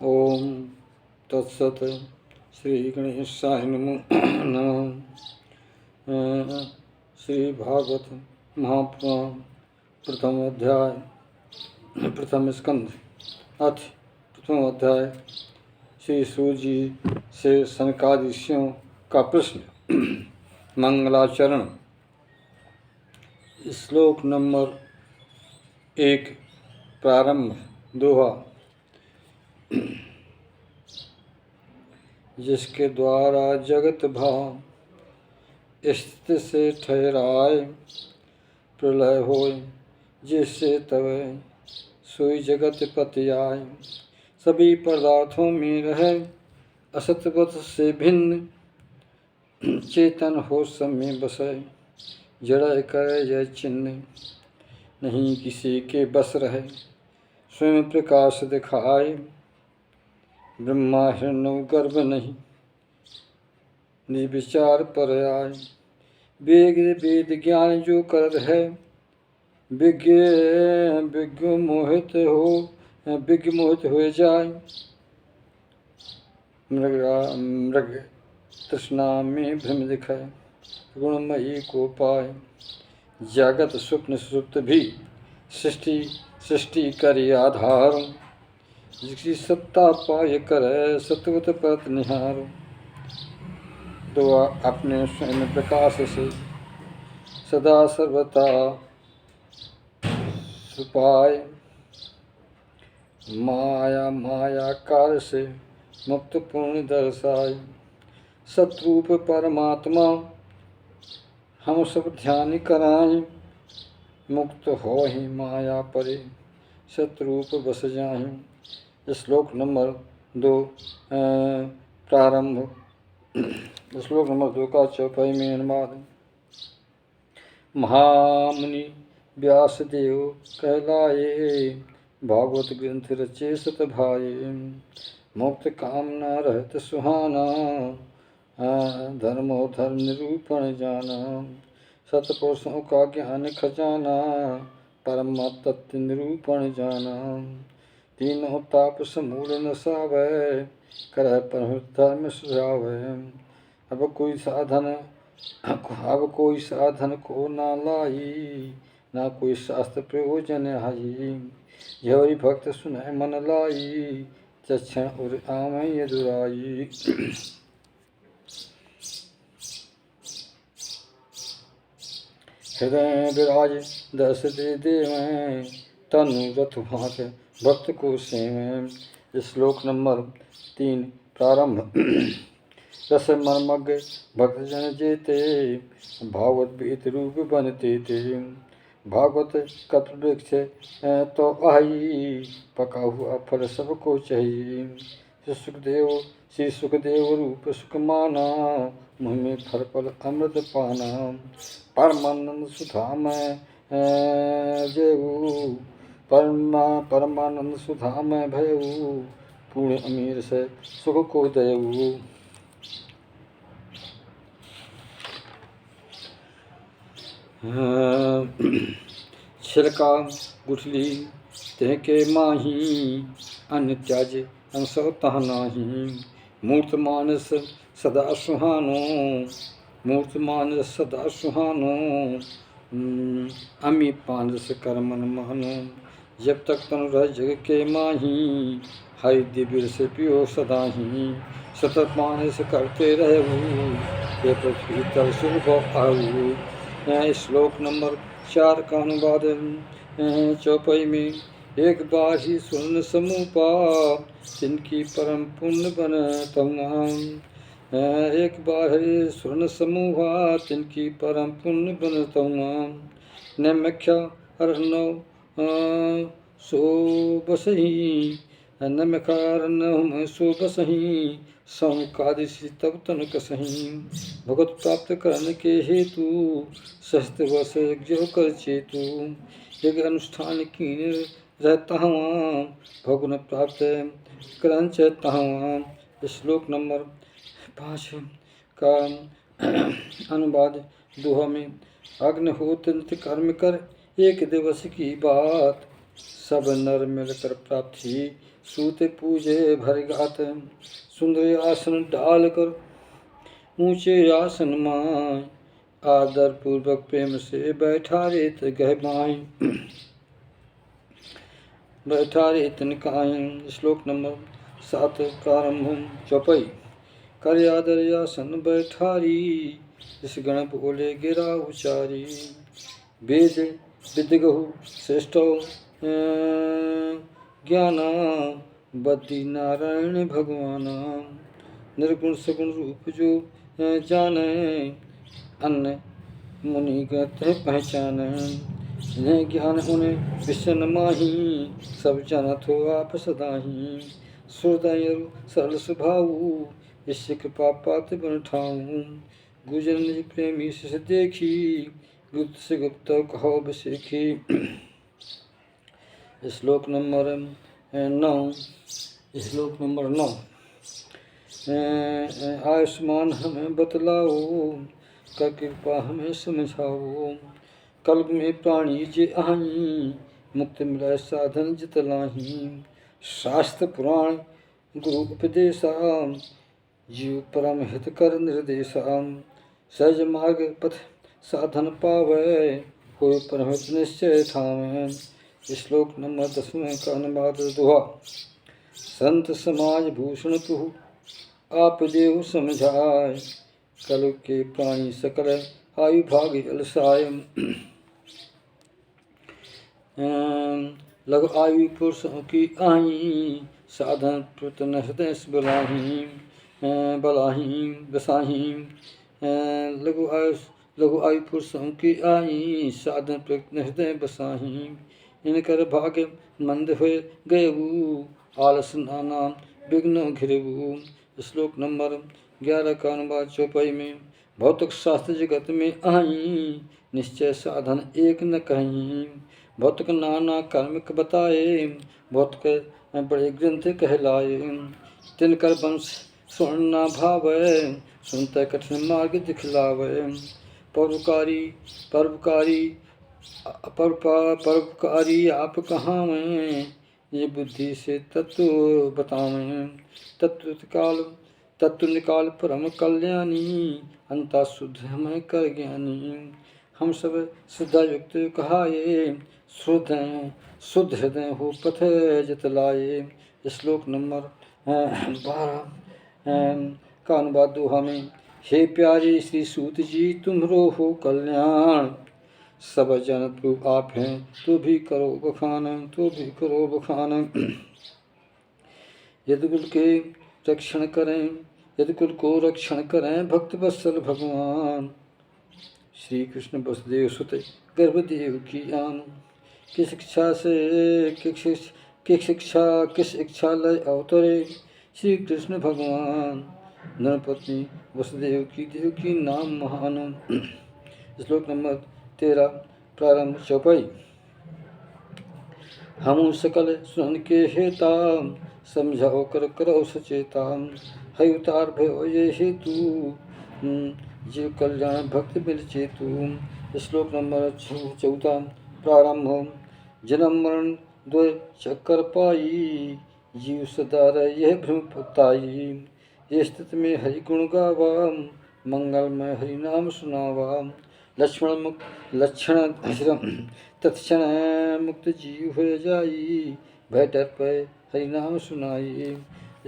ओम तत्सत। श्री गणेशाय नमः। श्री भागवत महापुराण प्रथम अध्याय प्रथम स्कंध अथ प्रथम अध्याय। श्री सूर्य जी से सनकादिशियों का प्रश्न। मंगलाचरण। श्लोक नंबर 1 प्रारंभ। दोहा। जिसके द्वारा जगत भाव स्थित से ठहराए, प्रलय होय जिससे तवे सोई जगत पति आए। सभी पदार्थों में रहे असतवत से भिन्न, चेतन हो सब में बसे। जड़ करे जय चिन्ह, नहीं किसी के बस रहे। स्वयं प्रकाश दिखाए, ब्रह्मा हिरण्य गर्भ नहीं। निर्विचार पर आए, वेद वेद ज्ञान जो कर है। विज्ञ मोहित हो जाए। मृग तृष्णा में भ्रम दिखाए, गुणमयी को पाए। जागत स्वप्न सुप्त भी सृष्टि करे आधार। जिसकी सत्ता पाय करे, सत्वत परत निहार। दुआ अपने स्वयं प्रकाश से सदा सर्वथा सुपाय। माया कार से मुक्त पूर्ण दर्शाय। सतरूप परमात्मा हम सब ध्यान कराएं। मुक्त हो ही माया परे, सतरूप बस जाएं। श्लोक नंबर 2 प्रारंभ। श्लोक नंबर 2 का चौपाई में अनुवाद। महामुनि व्यासदेव कहलाए, भागवत ग्रंथ रचे सत भाए। मुक्त कामना रहत सुहाना, धर्मो धर्म निरूपण जाना। सतपुरुषों का ज्ञान खजाना, परम तत्व निरूपण जाना। तीनों ताप समूल नसावै, करह परम धर्म सुझावै। अब कोई साधन को ना लाई, ना कोई शास्त्र प्रयोजन आई। यह भक्त सुनय मन लाई, तत्क्षण उर आमय दुराई। हृदय विराज दस दे देवैं, तनु रथ भांत भक्त को सेवैं। श्लोक नंबर 3 प्रारंभ। रस मर्मज्ञ भक्त जन जेते, भागवत बीत रूप बनते ते। भागवत कल्प वृक्ष तो आई, पका हुआ फल सबको चाहिए। श्री सुखदेव रूप सुख माना, मुँह में फल फल अमृत पाना। परमानंद सुधा में जयऊ, परमानंद सुधा में भयऊ। पूर्ण अमीर से सुख को दयऊ। छिलका गुठली तह के माही, अन्न त्याज अंसव तह नाही। मूर्त मानस सदा सुहानो, मूर्त मानस सदा सुहानो। अमी पानस कर मन मानो। जब तक तनु रह जग के माही, हरि दिव्य से पियो सदाही। सतत मानस करते रहू, ये पृथ्वी तल सुख आऊ। श्लोक नंबर 4 का अनुवाद। चौपाई में। एक बार ही स्वर्ण समूपा, जिनकी परम पुण्य बनतुआ। एक बार ही स्वर्ण समूहा, तिनकी परम पुण्य बनतुआ। न मख्या अरनो सो बसही, न मखारन सो बसही। सौकादिशी तब तन कसही, भगवत प्राप्त करने के हेतु। सहस्त्र वर्ष यज्ञ कर चेतु, यज्ञ अनुष्ठान कीन रहता हूँ। भगवान प्राप्त करन चाहता हूँ। श्लोक नंबर 5 का अनुवाद। दोहा में। अग्निहोत्र कर्म कर एक दिवस की बात, सब नर मिलकर प्राप्ति सूत पूजे भर गात। सुंदर आसन डालकर ऊंचे आसन माय, आदर पूर्वक प्रेम से बैठा रे गह माय, बैठा रे तनकाय। श्लोक नंबर 7 प्रारंभ चौपाई। कर आदर आसन बैठारी, इस गण बोले गिरा उचारी। वेद विदगहु श्रेष्ठो ज्ञाना, बद्धि नारायण भगवाना। निर्गुण सगुण रूप जो जाने, अन्य मुनि गत पहचाने। जिन्हें ज्ञान उन्हें विषन माही, सब जानत हो आप सदाही। सुरदय सरल स्वभावु, इससे कृपा पात बन ठाऊं। गुजर निज प्रेमी से देखी, गुप्त से गुप्त कहो बसेखी। श्लोक नंबर 9। श्लोक नंबर 9। आयुष्मान हमें बतलाओ, कर कृपा हमें समझाओ। कल्प में प्राणी जे आही, मुक्त मिला साधन जितलाही। शास्त्र पुराण गुरु उपदेशा, जीव परम हित कर निर्देशा। सहज मार्ग पथ साधन पावै, कोई परमहित निश्चय ठावै। श्लोक नंबर 10 का अनुवाद दोहा। संत समाज भूषण तुहु, आप देव समझाय। कल के प्राणी सकल आयु भाग्य अलसाय। लघु आयु पुरुषों की आई, साधन प्रतन हृदय बलाही बलाही बसाही। लघु आयु पुरुषों की आई, साधन प्रतन हृदय बसाही। इनकर भाग्य मंद हुए गयऊ, आलस नाना विघ्न घिरऊ। श्लोक नंबर 11 का अनुवाद चौपाई में। भौतिक शास्त्र जगत में आई, निश्चय साधन एक न कहीं। भौतिक नाना कर्मिक बताए, भौतिक बड़े ग्रंथ कहलाए। तिनकर वंश स्वर्ण ना भावै, सुनते कठिन मार्ग दिखलावै। परोपकारी आप कहाँ में, ये बुद्धि से तत्व बतावें। तत्व निकाल परम कल्याणी, अंता शुद्ध हमें कर ज्ञानी। हम सब श्रद्धा युक्त कहाये, शुद्ध हृदय हो पथ जतलाये। श्लोक नंबर 12 का अनुवाद दोहा में। हे प्यारे श्री सूत जी, तुम्हरो हो कल्याण। सब जन प्रभु आप हैं, तो भी करो बखान, तो भी करो बखान। यदुकुल के रक्षण करें, यदुकुल को रक्षण करें भक्त वत्सल भगवान। श्री कृष्ण वसुदेव सुत गर्भदेव की आन। किस इच्छा से किस इच्छा लय अवतरे, श्री कृष्ण भगवान। धर्मपत्नी वसुदेव की देव की नाम महान। श्लोक नंबर 13 प्रारंभ चौपाई। हम सकल सुन के हेता, समझाओ कर करो सचेता। है उतार भयो ये हेतु, जीव कल्याण भक्त मिल चेतु। श्लोक नंबर 14 प्रारंभ। जन्म मरण द्वय चक्कर पाई, जीव सदा रहे यह भ्रम पताई। ये स्थित में हरि गुण गावा, मंगलमय हरि नाम सुनावा। लक्षण तत्क्षण मुक्त जीव हो जाई, भय डर पे हरि नाम सुनाई।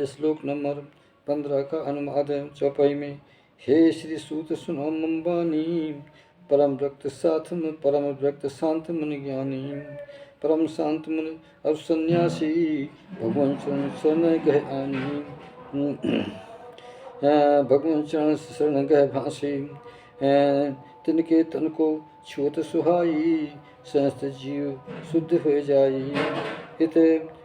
श्लोक नंबर 15 का अनुवाद चौपाई में। हे श्री सूत सुनो मम्बानी, परम व्यक्त शांत मुनि ज्ञानी। परम शांत मुनि और सन्यासी, भगवान शरण गह आनी। भगवान चरण शरण गह भासी, तिनके तन को छूत सुहाई। समस्त जीव शुद्ध हो जाई, इत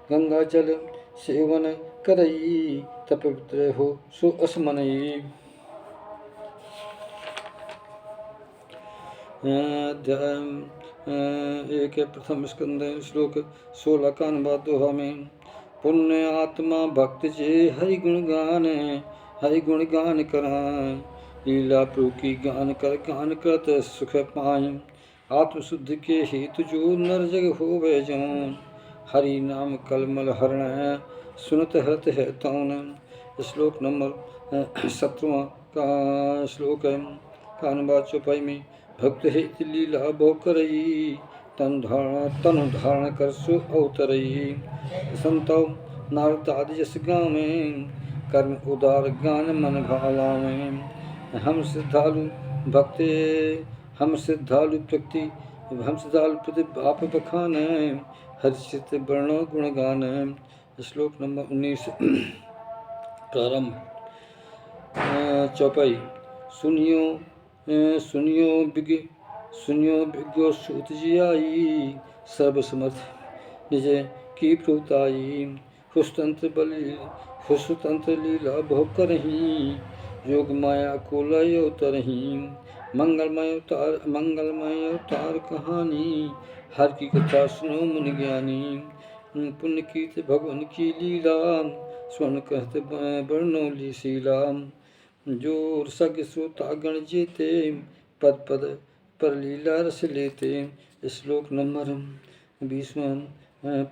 गंगा जल सेवन करई। तब पवित्र हो सो असमनई। एक प्रथम स्कंद श्लोक 16 का अनुवाद दोहा में। पुण्य आत्मा भक्त जे हरि गुण गान कराएं। लीला प्रभु की गान करत सुख पाएं। आत्मशुद्धि के हेतु जो नर जग होवे जौन, हरि नाम कलमल हरण सुनत हृत है तौन। श्लोक नंबर 17वां का श्लोक है। कानबा चौपाई में भक्त हित लीला बो करई तन धारण कर सु अवतरई। संतो नारद आदि जस गावे कर्म उदार ज्ञान मन भालावे। हम श्रद्धालु भक्ति हम श्रद्धालु प्रति आप बखान हर्षित वर्णो गुणगान। श्लोक नंबर 19 प्रारंभ। चौपाई सुनियो विज्ञो सूत जी आई सर्वसमर्थ निज की प्रभुताई। हुस्तंत्र लीला भोग करही योग माया को लय उतरही। मंगलमय अवतार कहानी हर की कथा सुनो मुनि ज्ञानी। पुण्य कीर्ति भगवान की लीला स्वर्ण कहते वर्णोली शीला। जो सग श्रोता गण जेते पद पद पर लीला रस लेते। श्लोक नंबर 20वां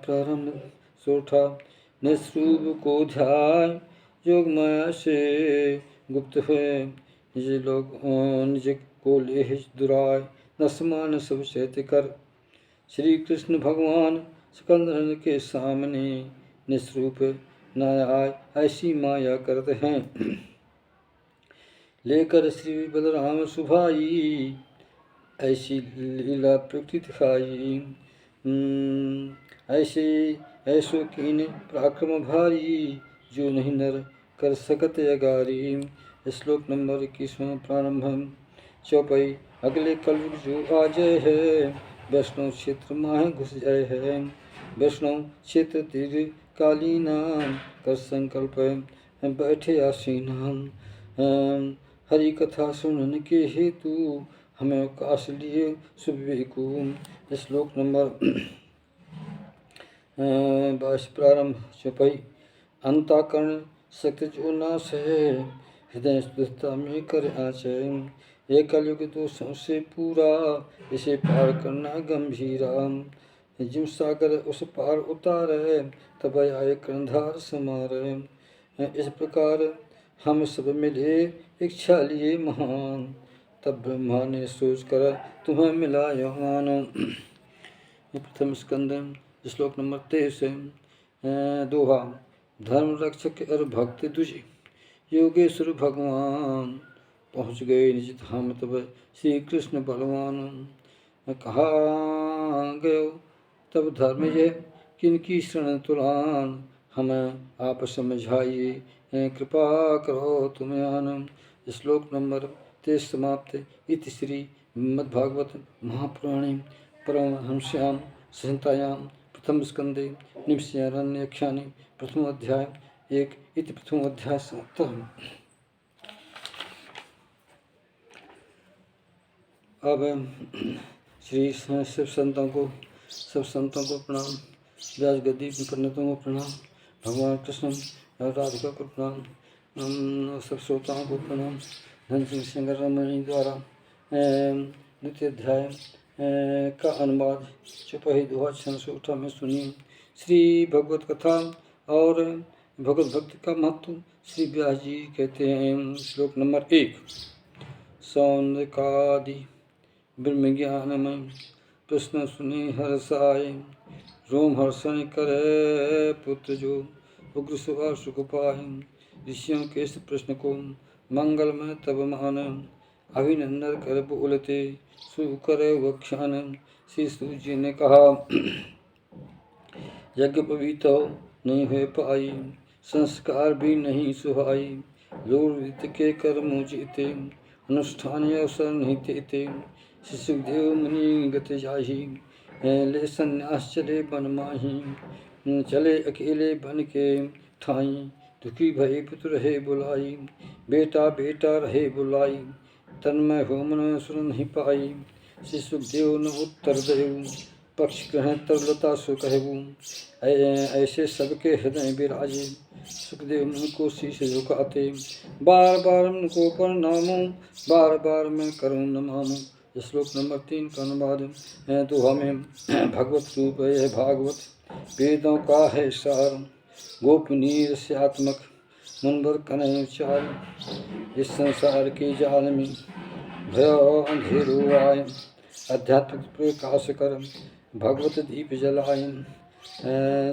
प्रारंभ। सोठा निस्रूप को ध्याय योग माया से गुप्त हुए निज को लेह दुराय न समान सब चैत्य कर। श्री कृष्ण भगवान सकंदन के सामने निस्रूप न आय ऐसी माया करते हैं। लेकर श्री बलराम सुभाई ऐसी लीला प्रकृति दिखाई। ऐसो कीन पराक्रम भारी जो नहीं नर कर सकत अगारी। श्लोक नंबर 21वां प्रारंभ। चौपाई अगले कलयुग जो आ जाए है वैष्णव क्षेत्र माह घुस जाए है। वैष्णव क्षेत्र दीर्घ कालीना कर संकल्प बैठे आसीना। हरि कथा सुनने के हेतु हमें अवकाश लिए सुविवेकु। श्लोक नंबर 22 प्रारंभ। चौपाई अंताकरण शक्ति जो नाश है हृदय स्थिरता में कर आचय। ये कलयुग दोषों से पूरा इसे पार करना गंभीरा। जिम सागर उस पार उतारे तब आए कर्णधार समारे। इस प्रकार हम सब मिले इच्छा लिए महान तब ब्रह्मा ने सोच कर तुम्हें मिला यहान। प्रथम स्कंद श्लोक नंबर 23 दोहा। धर्म रक्षक और भक्त दुजी योगेश्वर भगवान पहुँच गए निज धाम तब श्री कृष्ण बलवान। कहा गयो तब धर्म ये किनकी शरण तुलान। हमें आप समझाइए कृपा करो तुम आन। श्लोक नंबर 23 समाप्त। इति श्री मद्भागवत महापुराणे परमहंस्यां संहितायां प्रथम स्कंदे निमिषारण्याख्याने प्रथम अध्याय 1 इति प्रथम अध्याय समाप्तः। अब श्री सब संतों को प्रणाम। व्यास गद्दी पंडितों को प्रणाम। भगवान कृष्ण और राधिका को प्रणाम। सब श्रोताओं को प्रणाम। धन सिंह शंकर रमणी द्वारा द्वितीय अध्याय का अनुवाद चौपाई दोहा 618 में सुनिए। श्री भगवत कथा और भगवत भक्ति का महत्व श्री व्यास जी कहते हैं। श्लोक नंबर 1। सौंदकादि ब्रह्म ज्ञानमय प्रश्न सुने हर्षाय। रोम हर्षण करे पुत्र जो उग्र स्वभाव सुख पाए। ऋषियों के इस प्रश्न को मंगलमय तब मान अभिनंदन कर बोलते सुकर वक्षान। श्री सूर्य जी ने कहा यज्ञ पवित्र नहीं हो पाई संस्कार भी नहीं सुहाई। लोक के कर्म जीते अनुष्ठान अवसर नहीं देते। शिशुदेव मुनि गत जाही ले संन्यास चले बन माही। चले अकेले बन के ठाई दुखी भय पुत्र रहे बुलाई। बेटा बेटा रहे बुलाई तन्मय हो मन सुन नहीं पाई। श्री सुखदेव न उत्तर देव पक्ष ग्रहण तरलता सो कहू। ऐसे सबके हृदय विराजे सुखदेव मन को शीश झुकाते। बार बार उनको प्रणामो बार बार मैं करूँ नमामो। श्लोक नंबर 3 का अनुवाद दोहा में भगवत रूप है भागवत वेदों का है सार, गोपनीय रहस्यात्मक मुनवर करें उच्चार। इस संसार के जाल में भयो अंधेरो आय, आध्यात्मिक प्रकाश कर भगवत दीप जलाय।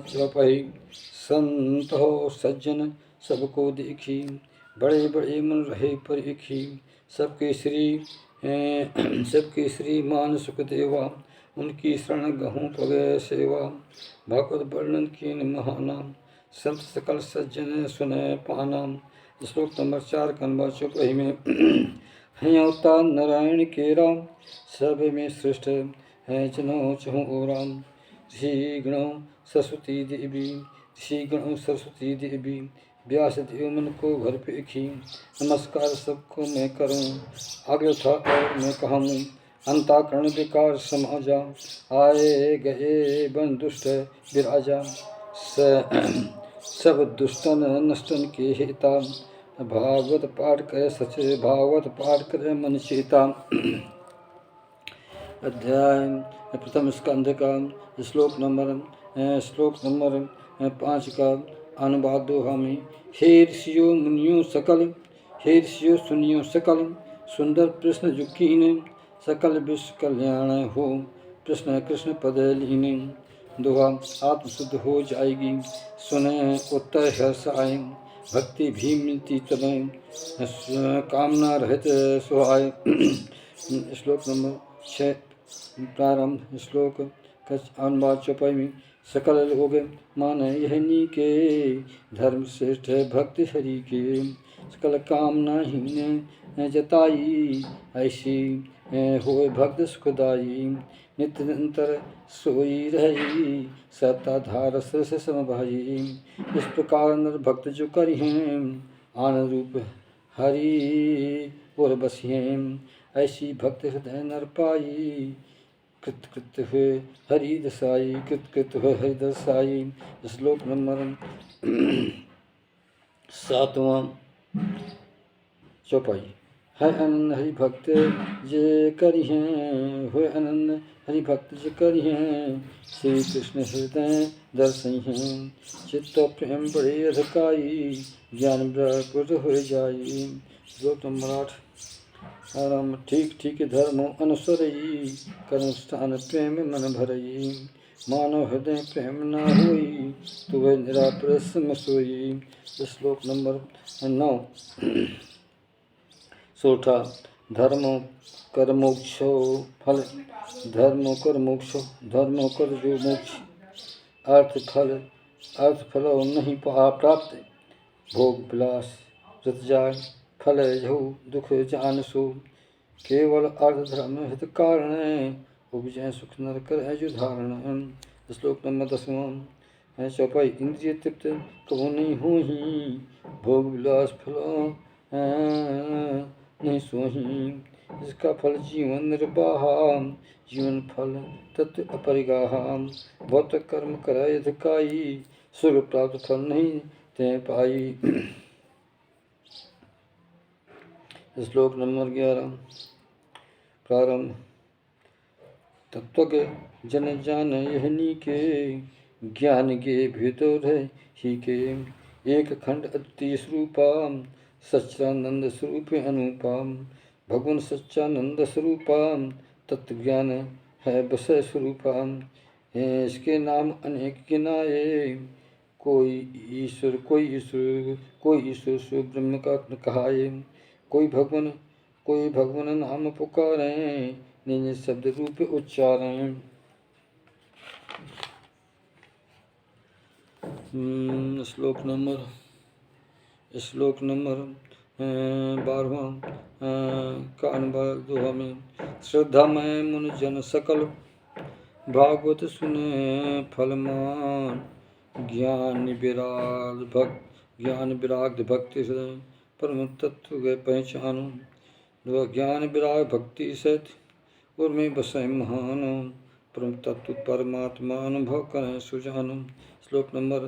चौपाई संत हो सज्जन सबको देखी, बड़े बड़े मन रहे पर एकही। सबके श्री मान सुखदेवा, उनकी शरण गहूँ पगे सेवा। भगवत वर्णन कीन महानाम, संत सकल सज्जन सुने पाना। श्लोक नंबर 4 कन्वा चौपाई में हैं अवतार नारायण के राम, सब में श्रेष्ठ है जनो चहु राम। ऋषि गणों सरस्वती देवी, व्यास देव मन को घर पेखी। नमस्कार सबको मैं करूं, आगे था और मैं कहूँ। अंताकरण विकार समाजा, आए गए बन दुष्ट विराजा। सब दुष्टन नष्टन के हेता, भागवत पाठ करे सचे भागवत पाठ करे मन चेता। अध्याय प्रथम स्कंध का श्लोक नंबर 5 का अनुवाद दोहा में। हे ऋषियों मुनियों सकल, हे ऋषियों सुनियो सकल, सुंदर प्रश्न जो कीने। सकल विश्व कल्याण हो, प्रश्न कृष्ण पद लीने। दोहा आत्म शुद्ध हो जाएगी, सुने उत्तर हर्ष आए। भक्ति भी मिलती तब, कामना रहित सुहाय। श्लोक नंबर 6 प्रारंभ। श्लोक का अनुवाद चौपाई में। सकल लोग माने यही के, धर्म श्रेष्ठ है भक्ति हरि के। सकल कामना हीन जताई, ऐसी होए भक्त सुखदाई। नित्य निरंतर सोई रही, सत्ताधार सरस समभाई। इस प्रकार नर भक्त जो करी हैं, आनंद रूप हरि और बसिए। ऐसी भक्त हृदय नर पाई, कृत कृत हुए हरि दसाई, कृत कृत हुए हरि दसाई। श्लोक नंबर 7वां चौपाई। है अनंत हरि भक्त जे करी हैं, हुए अनंत हरि भक्त जे करी हैं। श्री कृष्ण हृदय दर्शन हैं, चित्त प्रेम बड़े अधिकाई। ज्ञान व्याकुल हो जाई। श्लोक नंबर 8 आराम। ठीक ठीक धर्म अनुसरई, कर्म स्थान प्रेम मन भरई। मानव हृदय प्रेम न होई, तो वह निराप्रस में सोई। श्लोक नंबर 9 सोठा। धर्म कर मोक्षो फल, धर्म कर मोक्षो, धर्म कर जो मोक्ष। अर्थ फल नहीं प्राप्त, भोग विलास रत जाय। फल यहु दुख जान सो, केवल अर्थ धर्म हित कारण। उपजय सुख नर कर जो धारण। श्लोक नंबर 10वां चौपाई। इंद्रिय तृप्त कबो नहीं होही, भोग विलास फल नहीं सोही। इसका फल जीवन निर्वाह, जीवन फल तत्व अपरिगाह। बहुत कर्म कराय अधिकाई, सुख प्राप्त फल नहीं ते पाई। श्लोक नंबर 11 प्रारंभ। तत्वज्ञ जन जान यहनी के, ज्ञान के भीतर ही के। एक खंड अद्वितीय स्वरूपा, सच्चानंद स्वरूप अनुपा। भगवान सच्चानंद स्वरूपा, तत्व ज्ञान है विषय स्वरूपा। इसके नाम अनेक गिनाए, कोई ईश्वर सो ब्रह्म का कहाए। कोई भगवान नाम पुकारें, निज शब्द रूप उच्चारें। श्लोक नंबर 12वां का अनुवाद दोहा में। श्रद्धामय मुन जन सकल, भागवत सुने फलमान। ज्ञान विराग भक्ति हृदय, परम तत्व गए पहचानो। ज्ञान विराग भक्ति सहित और में बसै महानो। परम तत्व परमात्मा अनुभव करें सुजानो। श्लोक नंबर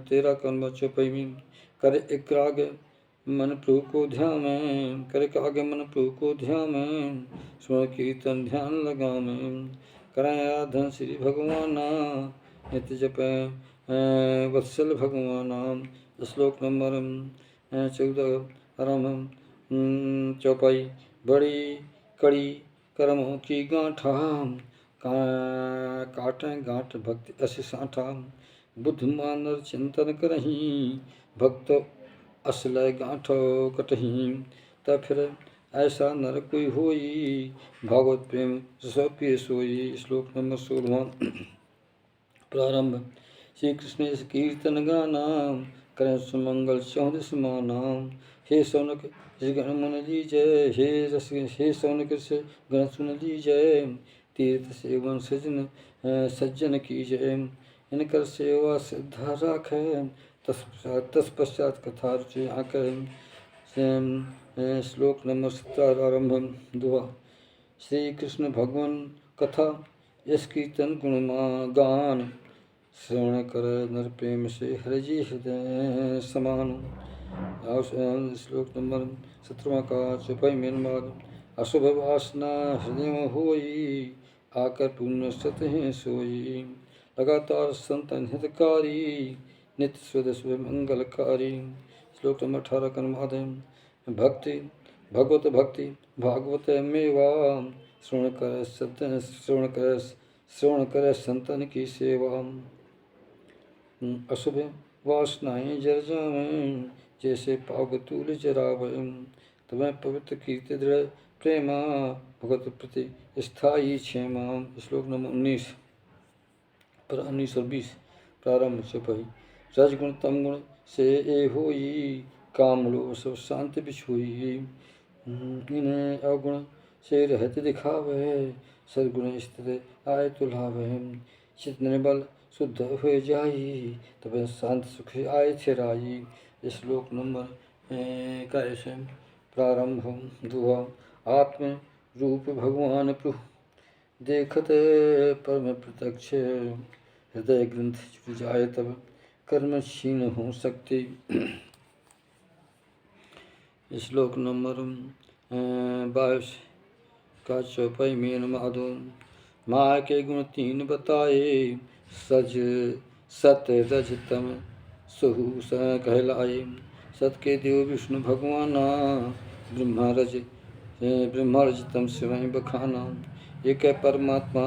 13 का चौपाई में। करे एकाग्र मन प्रभु को ध्यान में, करे एकाग्र मन प्रभु को ध्यान में। सुन कीर्तन ध्यान लगा में, करें आराधन श्री भगवाना। नित्य जप वत्सल भगवान। श्लोक नंबर 14 आरम्भ। चौपाई। बड़ी कड़ी कर्मों की गांठा, काटें गांठ भक्ति अस साठा। बुद्ध मानर चिंतन करहीं, भक्त असलय गांठो कटहीं। तब फिर ऐसा नर कोई होई, भागवत प्रेम सो पिय सोई। श्लोक नंबर 16 प्रारंभ। श्री कृष्ण इस कीर्तन गाना, करें सुमंगल चौंद समाना। हे सौनक गण मन लीजय, हे सौनक गण सुन लीजय। तीर्थ सेवन सज्जन कीजय, इनकर सेवा श्रद्धा राखै। तत्पश्चात कथा रुचि आकै। श्लोक नंबर 17 आरंभ। दुआ। श्री कृष्ण भगवान कथा यश कीर्तन गुण गान, श्रवण कर नर प्रेम से हरि जी हृदय समान। श्लोक नंबर 17 का चौपाई में बाद। अशुभ वासना हृदय में होई, आकर पुण्य सत हैं सोई। लगातार संतन हितकारी, नित्य स्वदेश मंगलकारी। श्लोक नंबर 18 का अनुवाद है। भक्ति भगवत भक्ति भागवत मेवा, श्रवण कर संतन की सेवा। अशुभ वासनाएं जर जावें, जैसे पाग तूल जरावें। तुम्हें पवित्र कीर्ति दृढ़ प्रेमा, भगवत प्रति स्थायी क्षेमा। श्लोक नंबर 19 और 20 प्रारंभ चौपाई। रजगुण तम गुण से ए होई, काम लोभ सब शांति बिछोई। इन्हें अवगुण से रहत दिखावे, सद्गुण स्थित आय तुलावे। चित निर्बल शुद्ध हो जाई, तब शांत सुख आय थिराई। श्लोक नंबर 21 प्रारंभ। दुआ। आत्म रूप भगवान प्रभु, देखत परम प्रत्यक्ष। हृदय ग्रंथ जुट जाए, तब कर्म क्षीण हो सकती। श्लोक नंबर 22 का चौपाई में माधो। माँ के गुण 3 बताए, सज सत रज तम सहु स कहलाए। सत के देव विष्णु भगवाना, ब्रह्मा रज तम स्वयं बखाना। एक परमात्मा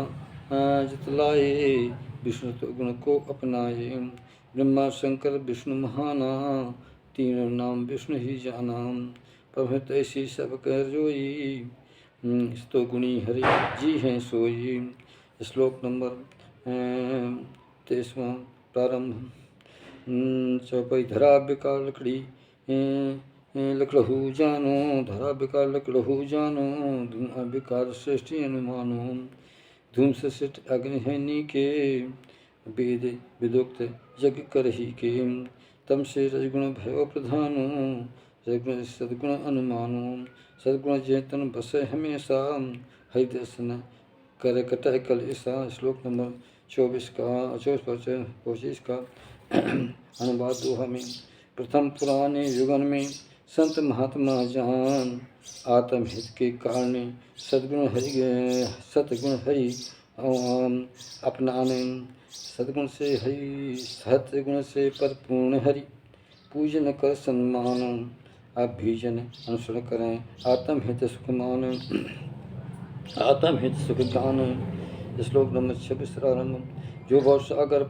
जितलाए, विष्णु तो गुण को अपनाए। ब्रह्मा शंकर विष्णु महाना, तीनों नाम विष्णु ही जाना। प्रभुत ऐसी सब कर जोई, तो गुणी हरि जी हैं सोई। श्लोक नंबर 23 प्रारंभ। चौपाई। धरा बेकार लकड़ी लकड़हु जानो, धरा बेकार लकड़हु जानो। धुआं बेकार श्रेष्ठी अनुमानो। धूम से सृष्ट अग्नि है नीके, वेद विदुक्त यज्ञ करही के। तम से रजगुण भय प्रधानो, रजगुण सद्गुण अनुमानो। सद्गुण चेतन बसे हमेशा, हरि दर्शन कर कटय कलेसा। श्लोक नंबर 24 का 25 का अनुवाद दोहा में। प्रथम पुराने युगन में संत महात्मा जान, आत्महित के कारण सद्गुण हरि अपनाने। सद्गुण से हरि, सत्गुण से परिपूर्ण हरि पूजन कर सम्मान। आप भी जन अनुसरण करें, आत्महित सुख मान, आत्महित सुख गान। श्लोक नंबर 26 आरंभ। जो भव सागर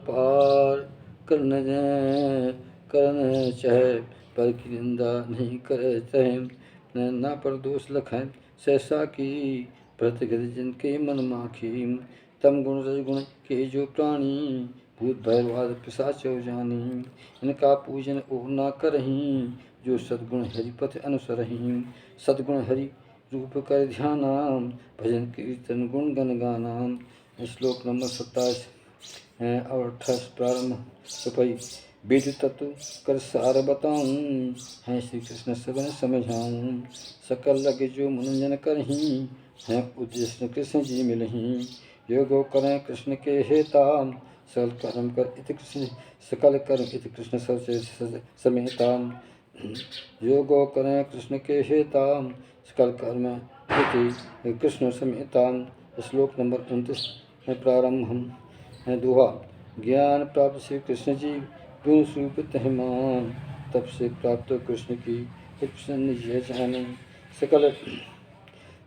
पार करने चाहे, पर की निंदा नहीं करे चाहे। ना पर दोष लखें सहसा की, प्रतिगत जिनके मन माखी। तम गुण रजगुण के जो प्राणी, भूत भैरवाद पिशाचो जानी। इनका पूजन ओ ना करहीं, जो सद्गुण हरिपथ अनुसरहीं। सद्गुण हरि रूप कर ध्याना, भजन कीर्तन गुण गण गाना। श्लोक नंबर 27 और 28 प्रारंभ चौपाई। वेद तत्व कर सार बताऊं, है श्री कृष्ण सबन समझाऊं। सकल लगे जो मनोरंजन करहीं, हैं उद्देश्य कृष्ण जी मिलहीं। योगो करें कृष्ण के हेता, सकल कर्म कर इति कृष्ण समेता। योगो करें कृष्ण के हेता, सकल कर्म इति कृष्ण समेता। श्लोक नंबर 29 है प्रारंभ हम है दोहा। ज्ञान प्राप्त श्री कृष्ण जी गुण स्वरूप तहमान, तब से प्राप्त कृष्ण की हित प्रसन्न जिय जान। सकल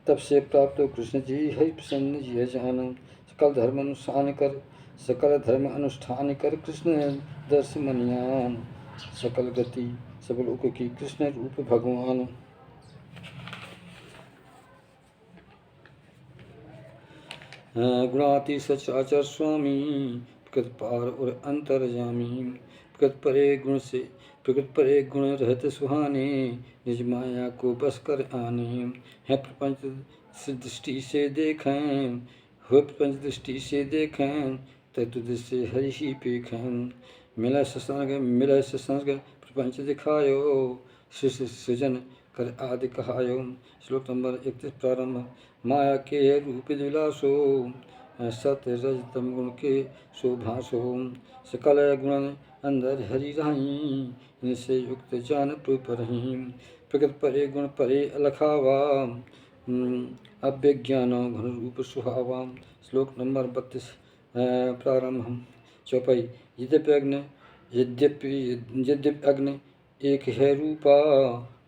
तब से प्राप्त कृष्ण जी हरि प्रसन्न जिय जान। सकल धर्म अनुष्ठान कर, सकल धर्म अनुष्ठान कर कृष्ण दर्श मनियान। सकल गति सब लोक की कृष्ण रूप भगवान। गुणाति सचराचर स्वामी, प्रकृत पार और अंतर्जामी। प्रकृत परे गुण से, प्रकृत परे गुण रहत सुहाने, निज माया को बस कर आने। है प्रपंच दृष्टि से देखें, हो प्रपंच दृष्टि से देखें, तत्व से हरि ही पेखें। मिला सत्संग प्रपंच दिखायो, सृजन कर आदि कहायो। श्लोक नंबर 31 प्रारंभ। माया के रूप दिलासो, सत्य रज तम गुण के शोभासो। सकल गुण अंदर हरि रहीं, इनसे युक्त जान रूप रहीं। प्रकृत परे गुण परे अलखावा, अव्यज्ञानो घन रूप सुहावा। श्लोक नंबर 32 प्रारंभ। चौपाई। यद्यपि अग्नि एक है रूपा,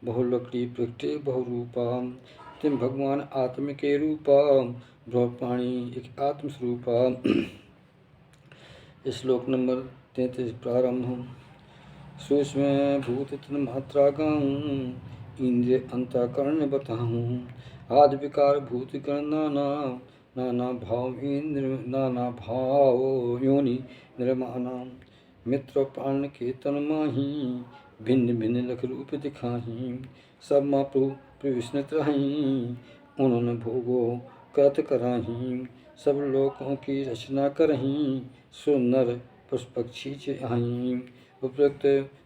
बहु लकड़ी प्रगटे बहु रूपा। तुम भगवान आत्म के रूपा, ब्रह्मपाणी एक आत्मस्वरूपा। श्लोक नंबर 33 प्रारंभ। सूक्ष्म भूत तन मात्रा गाऊँ, इंद्रिय अंतःकरण बताऊँ। आदि विकार भूत गण नाना, नाना भाव योनि निर्माना। मित्र प्राण के तन माही, भिन्न भिन्न लख रूप दिखाही। सब माँ प्रभु विस्मृत रहीं, उन्होंने भोगो करत कराही। सब लोकों की रचना करहीं, सो नर पशु पक्षी चे आहीं। उपयुक्त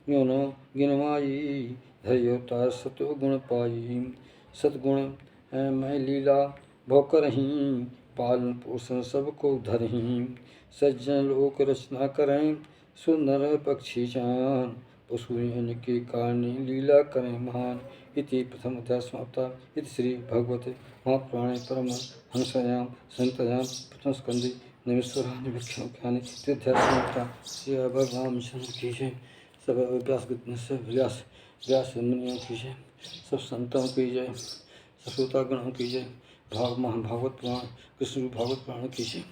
योनो गिनवाई, धर्योता सतो गुण पाई। सतगुण मैं लीला भो करहीं, पालन पोषण सबको धरहीं। सज्जन लोक रचना करें, सो नर पक्षी जान। पशु के कारण लीला करें महान। इति प्रथम अध्याय समाप्ता। इति श्री भगवते महापुराणे परमहंस्यां संहितायां प्रथम स्कंदे नैमिषारण्य व्याख्याने तृतीयाध्याय समाप्ता। श्री भगवान चंद्र की जय। सब व्यास मुनियों की जय, सब संतों की जय, सब श्रोतागणों की जय। भागवत पुराण कृष्ण भागवत पुराण की जय।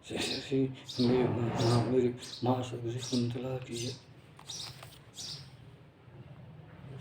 श्री मेरे महासदगुरु कुंतला की जय।